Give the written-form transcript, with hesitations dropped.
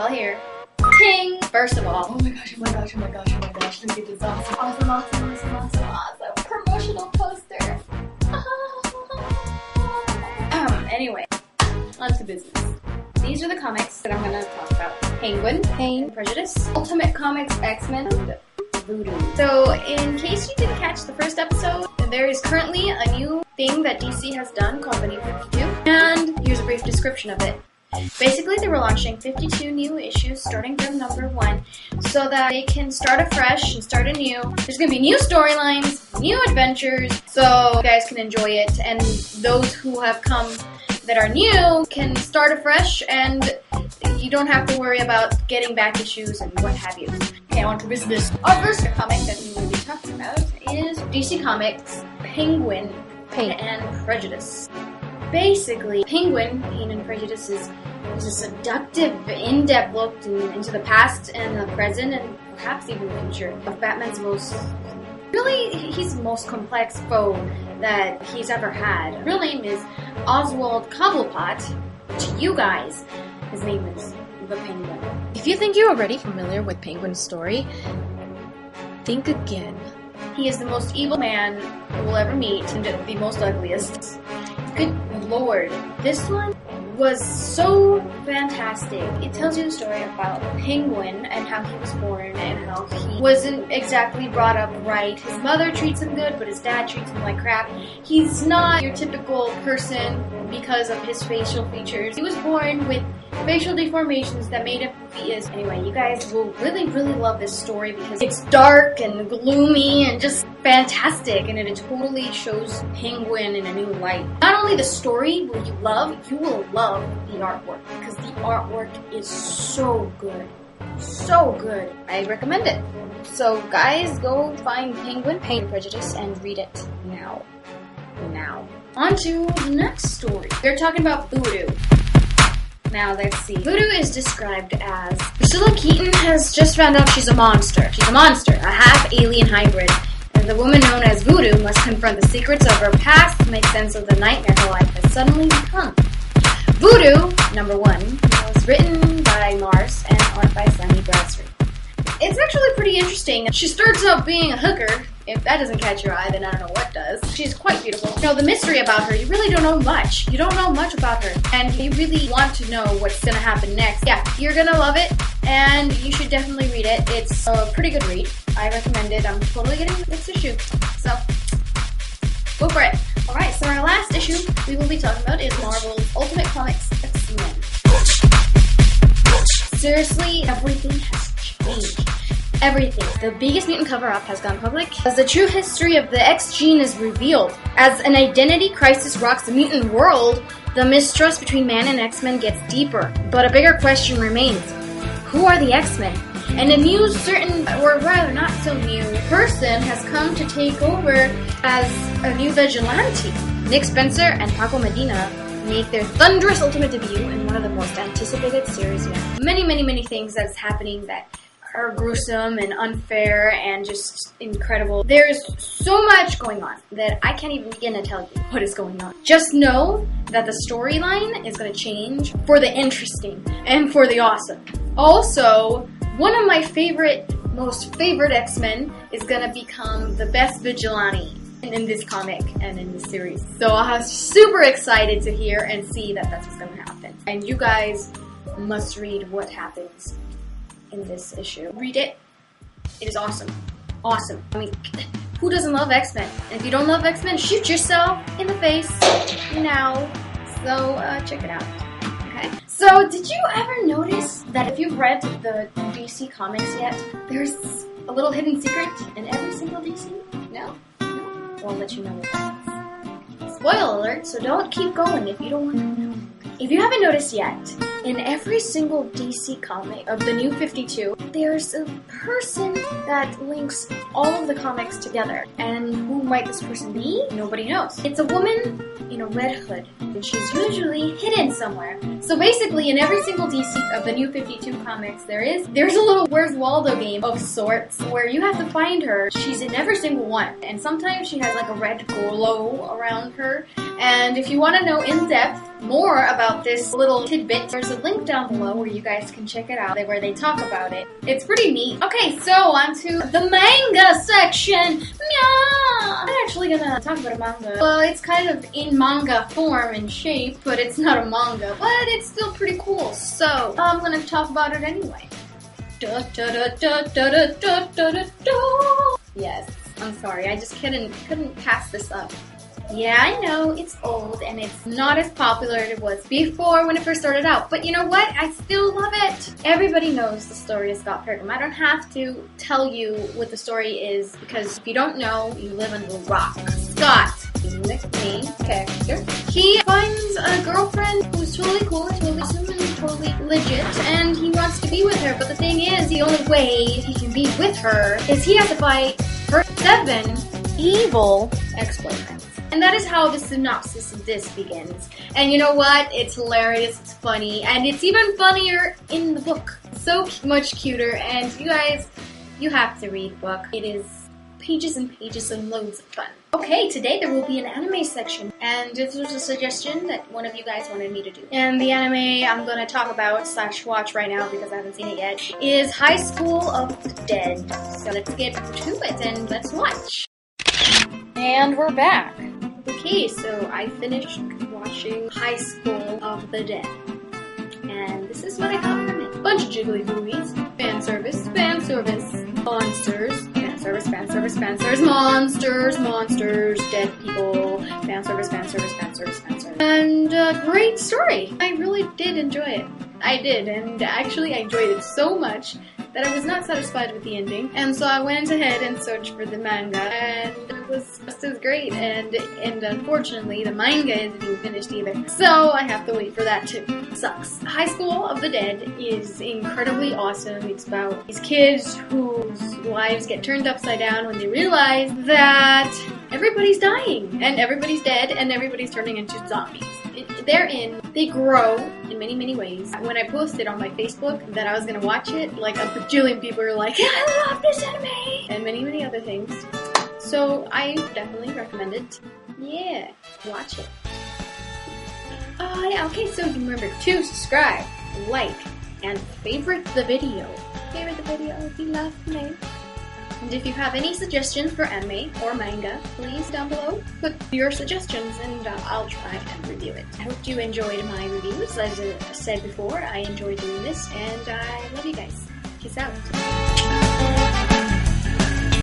Well, here. Ting! First of all, oh my gosh, look at this awesome promotional poster. Anyway, on to business. These are the comics that I'm going to talk about. Penguin, Pain, Prejudice, Ultimate Comics, X-Men, and Voodoo. So, in case you didn't catch the first episode, there is currently a new thing that DC has done called the New 52, and here's a brief description of it. Basically, they were launching 52 new issues starting from number 1 so that they can start afresh and start anew. There's going to be new storylines, new adventures, so you guys can enjoy it, and those who have come that are new can start afresh, and you don't have to worry about getting back issues and what have you. Okay, on to business. Our first comic that we will be talking about is DC Comics Penguin, Pain and Prejudice. Basically, Penguin, Pain and Prejudice is a seductive, in-depth look into the past and the present and perhaps even the future of Batman's his most complex foe that he's ever had. His real name is Oswald Cobblepot. To you guys, his name is the Penguin. If you think you're already familiar with Penguin's story, think again. He is the most evil man you will ever meet and the most ugliest. Good lord, this one was so fantastic. It tells you the story about Penguin and how he was born and how he wasn't exactly brought up right. His mother treats him good, but his dad treats him like crap. He's not your typical person because of his facial features. He was born with facial deformations that made him who he is. Anyway, you guys will really, really love this story because it's dark and gloomy and just fantastic, and it totally shows Penguin in a new light. Not only the story will you will love the artwork, because the artwork is so good. So good. I recommend it. So guys, go find Penguin, Pain and Prejudice and read it now. On to the next story. They're talking about Voodoo. Now, let's see. Voodoo is described as Priscilla Keaton has just found out she's a monster. She's a monster, a half-alien hybrid. And the woman known as Voodoo must confront the secrets of her past to make sense of the nightmare her life has suddenly become. Voodoo, number 1, was written by Mars and art by Sammy Bradstreet. It's actually pretty interesting. She starts out being a hooker. If that doesn't catch your eye, then I don't know what does. She's quite beautiful. You know, the mystery about her, you really don't know much. You don't know much about her. And you really want to know what's going to happen next. Yeah, you're going to love it, and you should definitely read it. It's a pretty good read. I recommend it. I'm totally getting the next issue. So, go for it. Alright, so our last issue we will be talking about is Marvel's Ultimate Comics X-Men. Seriously, everything has changed. Everything. The biggest mutant cover-up has gone public as the true history of the X gene is revealed. As an identity crisis rocks the mutant world, the mistrust between man and X-Men gets deeper. But a bigger question remains. Who are the X-Men? And a new or rather not so new, person has come to take over as a new vigilante. Nick Spencer and Paco Medina make their thunderous ultimate debut in one of the most anticipated series yet. Many things that's happening that are gruesome and unfair and just incredible. There's so much going on that I can't even begin to tell you what is going on. Just know that the storyline is going to change for the interesting and for the awesome. Also, one of my most favorite X-Men is going to become the best vigilante in this comic and in this series. So I'm super excited to hear and see that that's what's going to happen. And you guys must read what happens in this issue. Read it. It is awesome. Awesome. I mean, who doesn't love X-Men? And if you don't love X-Men, shoot yourself in the face now. So, check it out. Okay? So, did you ever notice that if you've read the DC comics yet, there's a little hidden secret in every single DC? No? I'll let you know what that is. Spoiler alert, so don't keep going if you don't want to know. If you haven't noticed yet, in every single DC comic of the New 52, there's a person that links all of the comics together. And who might this person be? Nobody knows. It's a woman in a red hood, and she's usually hidden somewhere. So basically, in every single DC of the New 52 comics, there's a little Where's Waldo game of sorts, where you have to find her. She's in every single one, and sometimes she has like a red glow around her. And if you want to know in depth more about this little tidbit, there's a link down below where you guys can check it out, where they talk about it. It's pretty neat. Okay, so on to the manga section. I'm actually gonna talk about a manga. Well, it's kind of in manga form and shape, but it's not a manga, but it's still pretty cool. So I'm gonna talk about it anyway. Yes, I'm sorry, I just couldn't pass this up. Yeah, I know, it's old and it's not as popular as it was before when it first started out, but you know what? I still love it! Everybody knows the story of Scott Pilgrim. I don't have to tell you what the story is, because if you don't know, you live under a rock. Scott, the main character, he finds a girlfriend who's totally cool, totally assuming, totally legit, and he wants to be with her, but the thing is, the only way he can be with her is he has to fight her 7 evil ex-boyfriends. And that is how the synopsis of this begins. And you know what? It's hilarious, it's funny, and it's even funnier in the book. So much cuter, and you guys, you have to read the book. It is pages and pages and loads of fun. Okay, today there will be an anime section, and this was a suggestion that one of you guys wanted me to do. And the anime I'm going to talk about / watch right now, because I haven't seen it yet, is High School of the Dead. So let's get to it and let's watch. And we're back. Okay, so I finished watching High School of the Dead. And this is what I got from it. Bunch of jiggly movies. Fan service, monsters. Fan service, monsters, dead people. Fan service. And a great story. I really did enjoy it. I did, and actually I enjoyed it so much that I was not satisfied with the ending, and so I went ahead and searched for the manga, and it was just as great, and unfortunately the manga isn't even finished either, so I have to wait for that too. Sucks. High School of the Dead is incredibly awesome. It's about these kids whose lives get turned upside down when they realize that everybody's dying, and everybody's dead, and everybody's turning into zombies. They grow in many, many ways. When I posted on my Facebook that I was going to watch it, like a bajillion people were like, I love this anime! And many, many other things. So I definitely recommend it. Yeah, watch it. Yeah, okay, so remember to subscribe, like, and favorite the video. Favorite the video if you love me. And if you have any suggestions for anime or manga, please down below put your suggestions and I'll try and review it. I hope you enjoyed my reviews. As I said before, I enjoy doing this and I love you guys. Peace out.